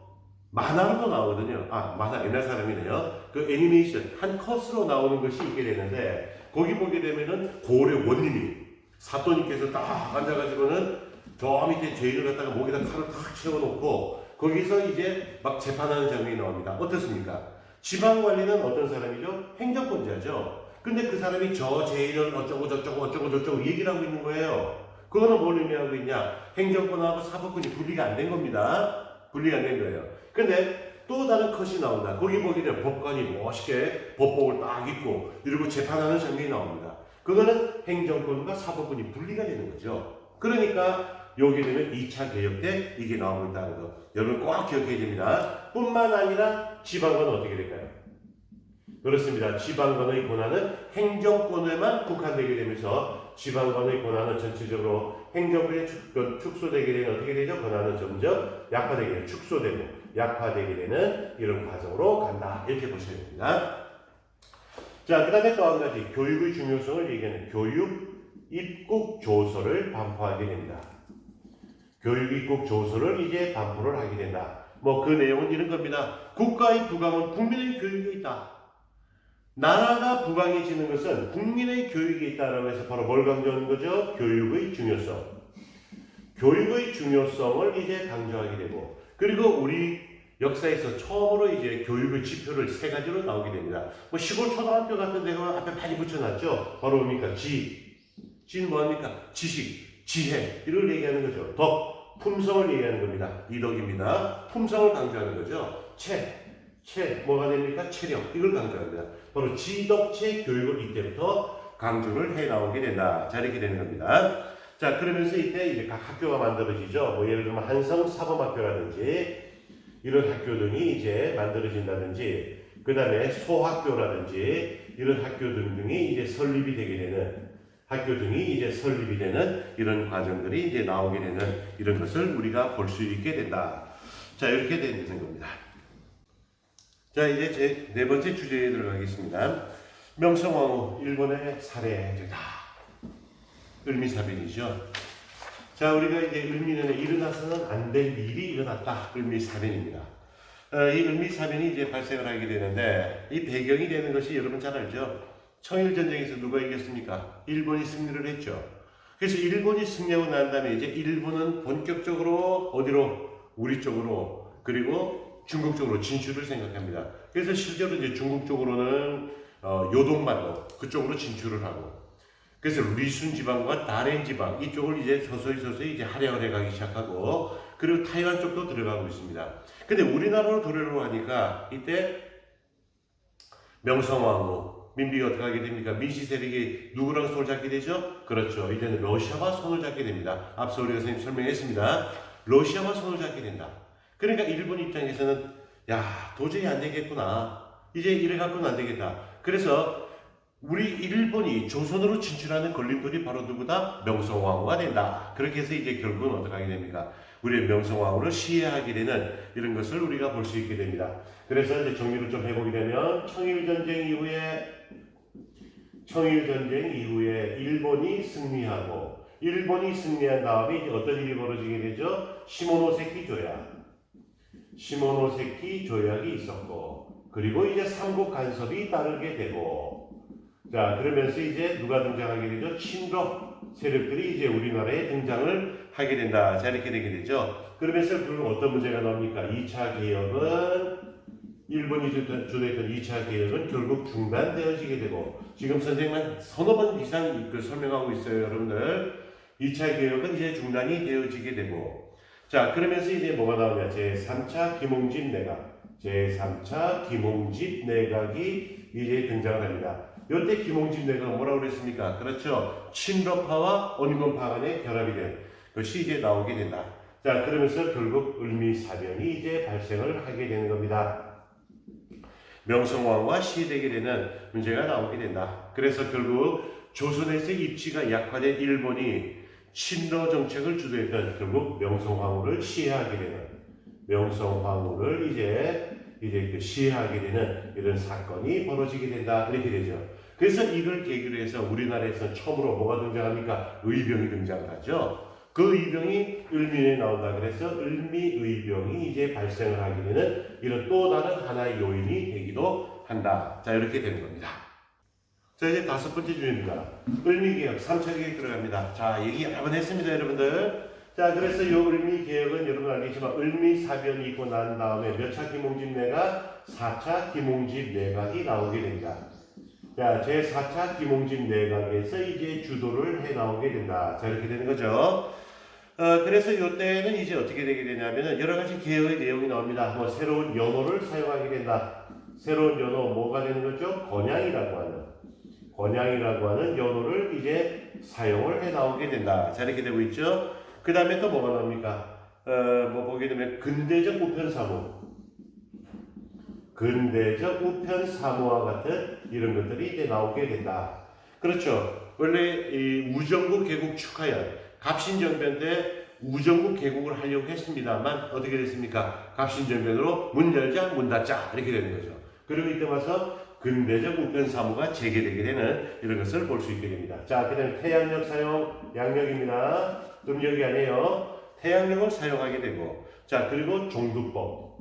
만화로도 나오거든요. 만화 옛날 사람이네요. 그 애니메이션 한 컷으로 나오는 것이 있게 되는데, 거기 보게 되면은 고려 원님이 사또님께서 딱 앉아가지고는 저 밑에 죄인을 갖다가 목에다 칼을 탁 채워놓고 거기서 이제 막 재판하는 장면이 나옵니다. 어떻습니까? 지방관리는 어떤 사람이죠? 행정권자죠. 근데 그 사람이 저 죄인을 어쩌고 저쩌고 얘기를 하고 있는 거예요. 그거는 뭘 의미하고 있냐? 행정권하고 사법권이 분리가 안 된 겁니다. 분리가 안 된 거예요. 근데 또 다른 컷이 나온다. 거기 보게 되면 법관이 멋있게 법복을 딱 입고 이러고 재판하는 장면이 나옵니다. 그거는 행정권과 사법권이 분리가 되는 거죠. 그러니까 여기 되면 2차 개혁 때 이게 나오고 있다는 거 여러분 꼭 기억해야 됩니다. 뿐만 아니라 지방권은 어떻게 될까요? 그렇습니다. 지방권의 권한은 행정권에만 국한되게 되면서 지방권의 권한은 전체적으로 행정부에 축소되게 되는 어떻게 되죠? 권한은 점점 약화되게 되는, 축소되고 약화되게 되는 이런 과정으로 간다. 이렇게 보셔야 됩니다. 자, 그 다음에 또 한 가지 교육의 중요성을 얘기하는 교육 입국 조서를 반포하게 됩니다. 교육 입국 조서를 이제 반포를 하게 된다. 뭐 그 내용은 이런 겁니다. 국가의 부강은 국민의 교육에 있다. 나라가 부강해지는 것은 국민의 교육에 있다라고 해서 바로 뭘 강조하는 거죠? 교육의 중요성. 교육의 중요성을 이제 강조하게 되고, 그리고 우리 역사에서 처음으로 이제 교육의 지표를 세 가지로 나오게 됩니다. 뭐 시골 초등학교 같은 데가 앞에 많이 붙여놨죠. 바로 뭡니까? 지는 뭐합니까? 지식, 지혜 이걸 얘기하는 거죠. 덕, 품성을 얘기하는 겁니다. 이덕입니다. 품성을 강조하는 거죠. 뭐가 됩니까? 체력 이걸 강조합니다. 바로 지덕체 교육을 이때부터 강조를 해 나오게 된다. 자, 이렇게 되는 겁니다. 자, 그러면서 이때 이제 각 학교가 만들어지죠. 뭐 예를 들면 한성 사범학교라든지 이런 학교 등이 이제 만들어진다든지, 그 다음에 소학교라든지 이런 학교 등이 이제 설립이 되게 되는 학교 등이 이제 설립이 되는 이런 과정들이 이제 나오게 되는 이런 것을 우리가 볼 수 있게 된다. 자, 이렇게 되는 겁니다. 자, 이제 제 네 번째 주제에 들어가겠습니다. 명성황후 일본의 살해되다. 을미사변이죠. 자, 우리가 이제 을미년에 일어나서는 안 될 일이 일어났다. 을미사변입니다. 이 을미사변이 이제 발생을 하게 되는데, 이 배경이 되는 것이 여러분 잘 알죠? 청일전쟁에서 누가 이겼습니까? 일본이 승리를 했죠. 그래서 일본이 승리하고 난 다음에 이제 일본은 본격적으로 어디로? 우리 쪽으로, 그리고 중국 쪽으로 진출을 생각합니다. 그래서 실제로 이제 중국 쪽으로는 요동반도 그쪽으로 진출을 하고, 그래서 리순 지방과 다롄 지방 이쪽을 이제 서서히 이제 활약을 해가기 시작하고, 그리고 타이완 쪽도 들어가고 있습니다. 근데 우리나라로 들어오려고 하니까 이때 명성황후 민비가 어떻게 하게 됩니까? 민씨 세력이 누구랑 손을 잡게 되죠? 그렇죠. 이제는 러시아와 손을 잡게 됩니다. 앞서 우리가 선생님 설명했습니다. 러시아와 손을 잡게 된다. 그러니까 일본 입장에서는 야, 도저히 안 되겠구나. 이제 이래 갖고는 안 되겠다. 그래서 우리 일본이 조선으로 진출하는 걸림돌이 바로 누구다? 명성황후가 된다. 그렇게 해서 이제 결국은 어떻게 하게 됩니까? 우리의 명성황후를 시해하게 되는 이런 것을 우리가 볼 수 있게 됩니다. 그래서 이제 정리를 좀 해보게 되면 청일전쟁 이후에 일본이 승리한 다음에 이제 어떤 일이 벌어지게 되죠? 시모노세키 조약이 있었고, 그리고 이제 삼국 간섭이 따르게 되고, 자, 그러면서 이제 누가 등장하게 되죠? 친러 세력들이 이제 우리나라에 등장을 하게 된다. 자, 이렇게 되게 되죠. 그러면서 그럼 어떤 문제가 나옵니까? 2차 개혁은, 일본이 주도했던 2차 개혁은 결국 중단되어지게 되고, 지금 선생님은 서너 번 이상 설명하고 있어요, 여러분들. 2차 개혁은 이제 중단이 되어지게 되고, 자, 그러면서 이제 뭐가 나오냐? 제3차 김홍집 내각이 이제 등장을 합니다. 이때 김홍집 내각은 뭐라고 그랬습니까? 그렇죠. 친러파와 온건파 간의 결합이 된 것이 이제 나오게 된다. 자, 그러면서 결국 을미사변이 이제 발생을 하게 되는 겁니다. 명성황후가 시해되게 되는 문제가 나오게 된다. 그래서 결국 조선에서 입지가 약화된 일본이 친러 정책을 주도했던 결국 명성황후를 시해하게 되는, 명성황후를 이제 시해하게 되는 이런 사건이 벌어지게 된다. 이렇게 되죠. 그래서 이걸 계기로 해서 우리나라에서는 처음으로 뭐가 등장합니까? 의병이 등장하죠. 그 의병이 을미에 나온다. 그래서 을미의병이 이제 발생을 하게 되는 이런 또 다른 하나의 요인이 되기도 한다. 자, 이렇게 되는 겁니다. 자, 이제 다섯 번째 주제입니다. 을미개혁, 3차 개혁 들어갑니다. 자, 얘기 여러 번 했습니다, 여러분들. 자, 그래서 이 을미개혁은 여러분 알겠지만 을미사변이 있고 난 다음에 몇 차 김홍집 내각? 4차 김홍집 내각이 나오게 됩니다. 자, 제4차 김홍집 내각에서 이제 주도를 해 나오게 된다. 자, 이렇게 되는 거죠. 그래서 이때는 이제 어떻게 되게 되냐면은 여러 가지 개혁의 내용이 나옵니다. 뭐 새로운 연호를 사용하게 된다. 새로운 연호 뭐가 되는 거죠? 건양이라고 하는 연호를 이제 사용을 해 나오게 된다. 자, 이렇게 되고 있죠. 그 다음에 또 뭐가 나옵니까? 뭐 보게 되면 근대적 우편사무와 같은 이런 것들이 이제 나오게 된다. 그렇죠. 원래 이 우정국 개국 축하연, 갑신정변 때 우정국 개국을 하려고 했습니다만 어떻게 됐습니까? 갑신정변으로 문 열자 문 닫자 이렇게 되는 거죠. 그리고 이때 와서 근대적 우편 사무가 재개되게 되는 이런 것을 볼 수 있게 됩니다. 자, 그다음에 태양력 사용 양력입니다. 음력이 아니에요. 태양력을 사용하게 되고, 자, 그리고 종두법.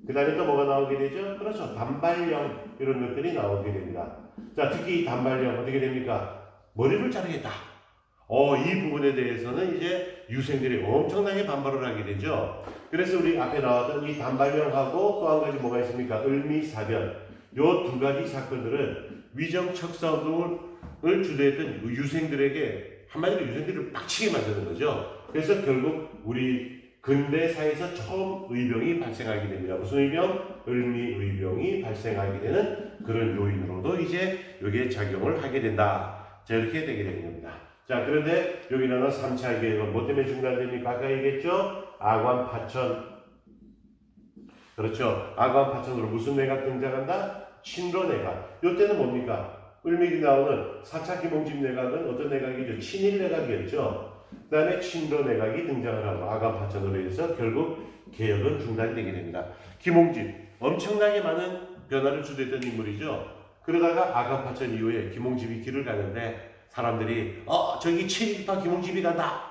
그 다음에 또 뭐가 나오게 되죠? 그렇죠. 단발령 이런 것들이 나오게 됩니다. 자, 특히 이 단발령 어떻게 됩니까? 머리를 자르겠다. 이 부분에 대해서는 이제 유생들이 엄청나게 반발을 하게 되죠. 그래서 우리 앞에 나왔던 이 단발령하고 또 한 가지 뭐가 있습니까? 을미사변. 요 두 가지 사건들은 위정 척사운동을 주도했던 유생들에게 한마디로 유생들을 빡치게 만드는 거죠. 그래서 결국 우리 근대사에서 처음 의병이 발생하게 됩니다. 무슨 의병? 을미의병이 발생하게 되는 그런 요인으로도 이제 여기에 작용을 하게 된다. 자, 이렇게 되게 되는 겁니다. 자, 그런데 여기 나오는 3차 계획은 뭐 때문에 중단됩니까? 아까 얘기했죠? 아관 파천. 그렇죠. 아관 파천으로 무슨 내각 등장한다? 친로 내각. 이때는 뭡니까? 을미기 나오는 4차 김홍집 내각은 어떤 내각이죠? 친일 내각이었죠. 그 다음에 친로 내각이 등장을 하고 아관 파천으로 해서 결국 개혁은 중단되게 됩니다. 김홍집 엄청나게 많은 변화를 주도했던 인물이죠. 그러다가 아관 파천 이후에 김홍집이 길을 가는데 사람들이 저기 친일파 김홍집이 간다.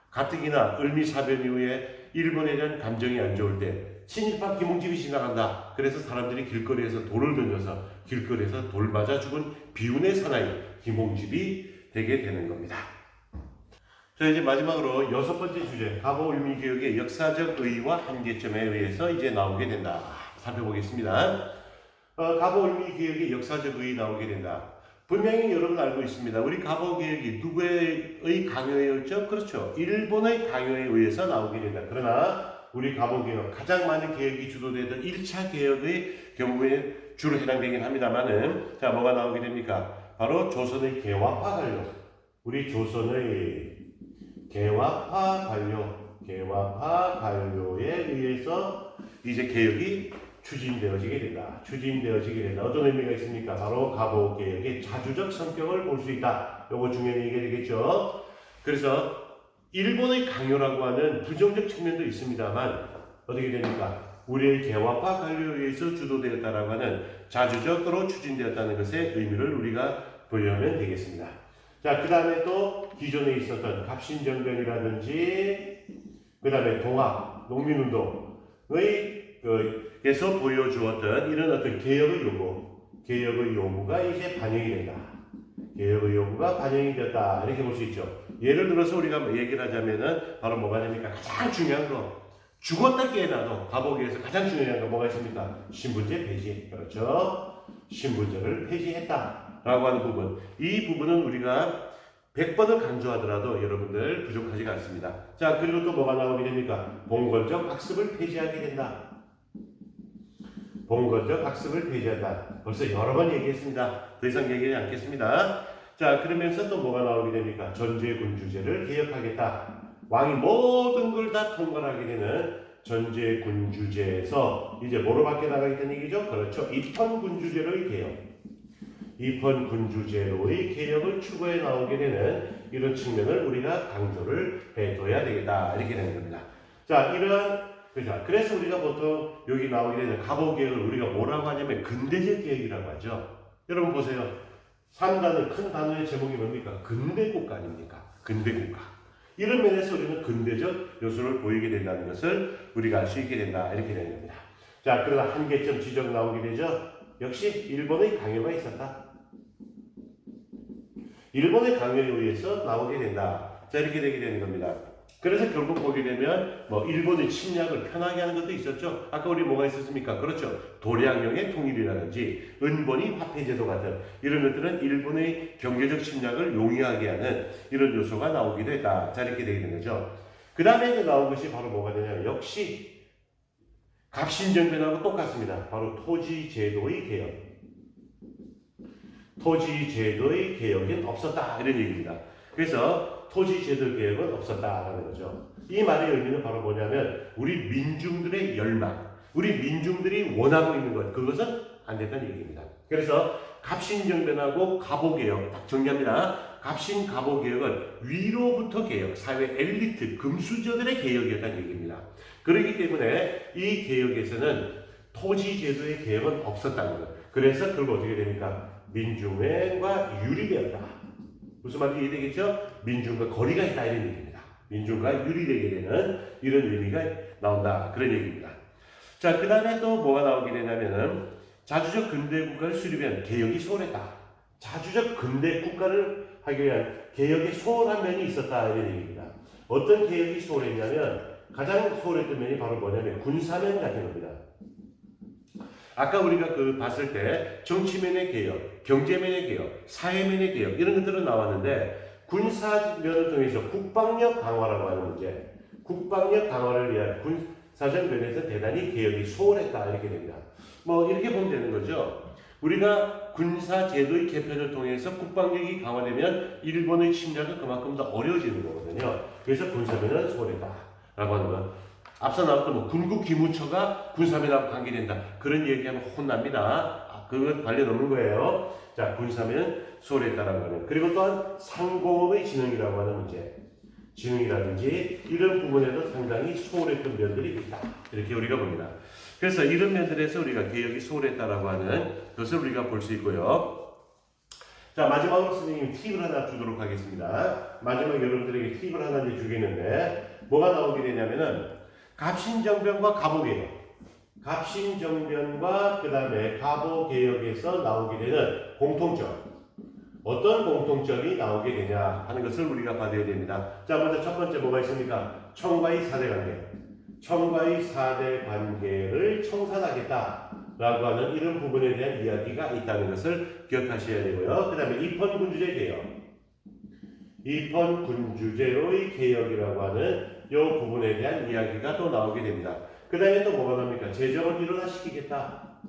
가뜩이나 을미사변 이후에 일본에 대한 감정이 안 좋을 때 친일파 김홍집이 지나간다. 그래서 사람들이 길거리에서 돌을 던져서 길거리에서 돌 맞아 죽은 비운의 사나이 김홍집이 되게 되는 겁니다. 자, 이제 마지막으로 6번째 주제 갑오을미개혁의 역사적 의의와 한계점에 의해서 이제 나오게 된다. 살펴보겠습니다. 갑오을미개혁의 역사적 의의 나오게 된다. 분명히 여러분 알고 있습니다. 우리 갑오개혁이 누구의 강요였죠? 그렇죠. 일본의 강요에 의해서 나오게 된다. 그러나 우리 갑오개혁 가장 많은 개혁이 주도되던 1차 개혁의 경우에 주로 해당되긴 합니다만은 자, 뭐가 나오게 됩니까? 바로 조선의 개화파 관료. 우리 조선의 개화파 관료에 의해서 이제 개혁이 추진되어지게 된다. 어떤 의미가 있습니까? 바로 갑오개혁의 자주적 성격을 볼 수 있다. 요거 중요한 얘기가 되겠죠. 그래서 일본의 강요라고 하는 부정적 측면도 있습니다만 어떻게 됩니까? 우리의 개화파 관료에 의해서 주도되었다라고 하는 자주적으로 추진되었다는 것의 의미를 우리가 보려면 되겠습니다. 자, 그 다음에 또 기존에 있었던 갑신정변이라든지 그 다음에 동학, 농민운동의 에서 보여주었던 이런 어떤 개혁의 요구가 이제 반영이 된다. 개혁의 요구가 반영이 됐다. 이렇게 볼 수 있죠. 예를 들어서 우리가 얘기를 하자면은 바로 뭐가 됩니까? 가장 중요한 거. 죽었다 깨어나도 갑오개혁에서 가장 중요한 거 뭐가 있습니까? 신분제 폐지. 그렇죠. 신분제를 폐지했다. 라고 하는 부분. 이 부분은 우리가 100번을 강조하더라도 여러분들 부족하지가 않습니다. 자, 그리고 또 뭐가 나오게 됩니까? 봉건적 학습을 폐지하게 된다. 봉건적 학습을 폐지한다. 벌써 여러 번 얘기했습니다. 더 이상 얘기하지 않겠습니다. 자, 그러면서 또 뭐가 나오게 됩니까? 전제군주제를 개혁하겠다. 왕이 모든 걸 다 통과하게 되는 전제군주제에서 이제 뭐로 바뀌어나가겠다는 얘기죠? 그렇죠. 입헌군주제로의 개혁. 입헌군주제로의 개혁을 추구해 나오게 되는 이런 측면을 우리가 강조를 해둬야 되겠다. 이렇게 되는 겁니다. 자, 그래서 우리가 보통 여기 나오게 되는 갑오개혁을 우리가 뭐라고 하냐면 근대적 개혁이라고 하죠. 여러분 보세요. 3단어, 큰 단어의 제목이 뭡니까? 근대국가 아닙니까? 근대국가. 이런 면에서 우리는 근대적 요소를 보이게 된다는 것을 우리가 알 수 있게 된다. 이렇게 되는 겁니다. 자, 그러나 한계점 지적 나오게 되죠. 역시 일본의 강요가 있었다. 일본의 강요에 의해서 나오게 된다. 자, 이렇게 되게 되는 겁니다. 그래서 결국 보게 되면 일본의 침략을 편하게 하는 것도 있었죠. 아까 우리 뭐가 있었습니까? 그렇죠. 도량령의 통일이라든지 은본이 화폐제도 같은 이런 것들은 일본의 경제적 침략을 용이하게 하는 이런 요소가 나오기도 했다. 자, 이렇게 되게 되는 거죠. 그 다음에 나온 것이 바로 뭐가 되냐면 역시 갑신정변하고 똑같습니다. 바로 토지제도의 개혁. 토지제도의 개혁은 없었다. 이런 얘기입니다. 그래서 토지제도 개혁은 없었다라는 거죠. 이 말의 의미는 바로 뭐냐면 우리 민중들의 열망, 우리 민중들이 원하고 있는 것, 그것은 안 됐다는 얘기입니다. 그래서 갑신정변하고 갑오개혁 딱 정리합니다. 갑신갑오개혁은 위로부터 개혁, 사회 엘리트, 금수저들의 개혁이었다는 얘기입니다. 그렇기 때문에 이 개혁에서는 토지제도의 개혁은 없었다는 것. 그래서 그걸 어떻게 됩니까? 민중과 유리되었다. 무슨 말인지 이해되겠죠? 민중과 거리가 있다 이런 얘기입니다. 민중과 유리되게 되는 이런 의미가 나온다 그런 얘기입니다. 자, 그 다음에 또 뭐가 나오게 되냐면은 자주적 근대 국가를 수립한 개혁이 소홀했다. 자주적 근대 국가를 하기 위한 개혁의 소홀한 면이 있었다 이런 얘기입니다. 어떤 개혁이 소홀했냐면 가장 소홀했던 면이 바로 뭐냐면 군사면 같은 겁니다. 아까 우리가 봤을 때 정치면의 개혁, 경제면의 개혁, 사회면의 개혁 이런 것들은 나왔는데 군사면을 통해서 국방력 강화라고 하는 문제, 국방력 강화를 위한 군사적 면에서 대단히 개혁이 소홀했다 이렇게 됩니다. 뭐 이렇게 보면 되는 거죠. 우리가 군사 제도의 개편을 통해서 국방력이 강화되면 일본의 침략은 그만큼 더 어려워지는 거거든요. 그래서 군사면은 소홀했다라고 하는 것. 앞서 나왔던 군국 기무처가 군사면하고 관계된다. 그런 얘기하면 혼납니다. 그건 관련 없는 거예요. 자, 군사면 소홀했다라고 하는. 그리고 또한 상공업의 진흥이라고 하는 문제. 진흥이라든지 이런 부분에도 상당히 소홀했던 면들이 있다. 이렇게 우리가 봅니다. 그래서 이런 면들에서 우리가 개혁이 소홀했다라고 하는 것을 우리가 볼 수 있고요. 자, 마지막으로 선생님이 팁을 하나 주도록 하겠습니다. 마지막 여러분들에게 팁을 하나 주겠는데 뭐가 나오게 되냐면은 갑신정변과 갑오개혁, 갑신정변과 그 다음에 갑오개혁에서 나오게 되는 공통점, 어떤 공통점이 나오게 되냐 하는 것을 우리가 받아야 됩니다. 자, 먼저 첫 번째 뭐가 있습니까? 청과의 4대 관계, 청과의 4대 관계를 청산하겠다라고 하는 이런 부분에 대한 이야기가 있다는 것을 기억하셔야 되고요. 그 다음에 입헌군주제 개혁, 입헌군주제로의 개혁이라고 하는 이 부분에 대한 이야기가 또 나오게 됩니다. 그 다음에 또 뭐가 나옵니까? 재정을 일원화시키겠다.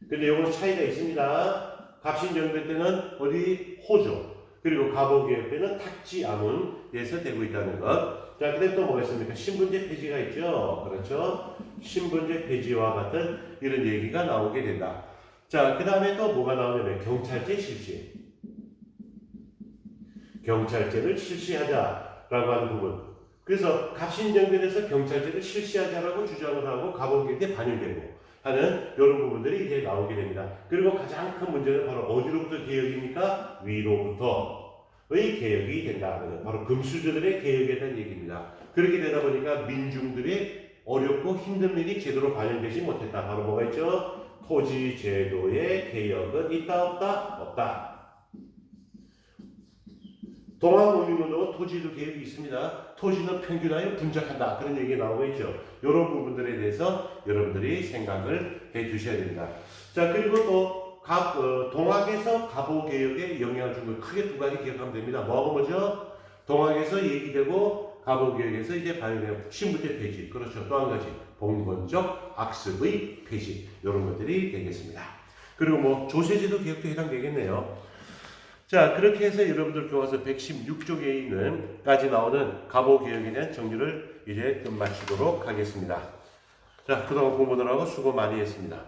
근데 이건 차이가 있습니다. 갑신정변 때는 어디 호조, 그리고 갑오개혁 때는 탁지 아문에서 되고 있다는 것. 자, 그다음에 또 뭐가 있습니까? 신분제 폐지가 있죠. 그렇죠? 신분제 폐지와 같은 이런 얘기가 나오게 된다. 자, 그 다음에 또 뭐가 나오냐면 경찰제 실시. 경찰제를 실시하자라고 하는 부분. 그래서 갑신정변에서 경찰제를 실시하자라고 주장을 하고 갑오개혁에 반영되고 하는 이런 부분들이 이제 나오게 됩니다. 그리고 가장 큰 문제는 바로 어디로부터 개혁입니까? 위로부터의 개혁이 된다. 바로 금수저들의 개혁에 대한 얘기입니다. 그렇게 되다 보니까 민중들의 어렵고 힘든 면이 제대로 반영되지 못했다. 바로 뭐가 있죠? 토지 제도의 개혁은 있다 없다? 없다. 동학농민운동은 토지도 개혁이 있습니다. 토지는 평균하여 분작한다. 그런 얘기가 나오고 있죠. 이런 부분들에 대해서 여러분들이 생각을 해 주셔야 됩니다. 자, 그리고 또 동학에서 갑오개혁에 영향을 준 거 크게 두 가지 기억하면 됩니다. 뭐하고 뭐죠? 동학에서 얘기되고 갑오개혁에서 이제 반영된 신분제 폐지. 그렇죠. 또 한 가지 봉건적 악습의 폐지. 이런 것들이 되겠습니다. 그리고 뭐 조세제도 개혁도 해당되겠네요. 자, 그렇게 해서 여러분들 교과서 116쪽에 있는 까지 나오는 갑오개혁에 대한 정리를 이제 끝마치도록 하겠습니다. 자, 그동안 공부들하고 수고 많이 했습니다.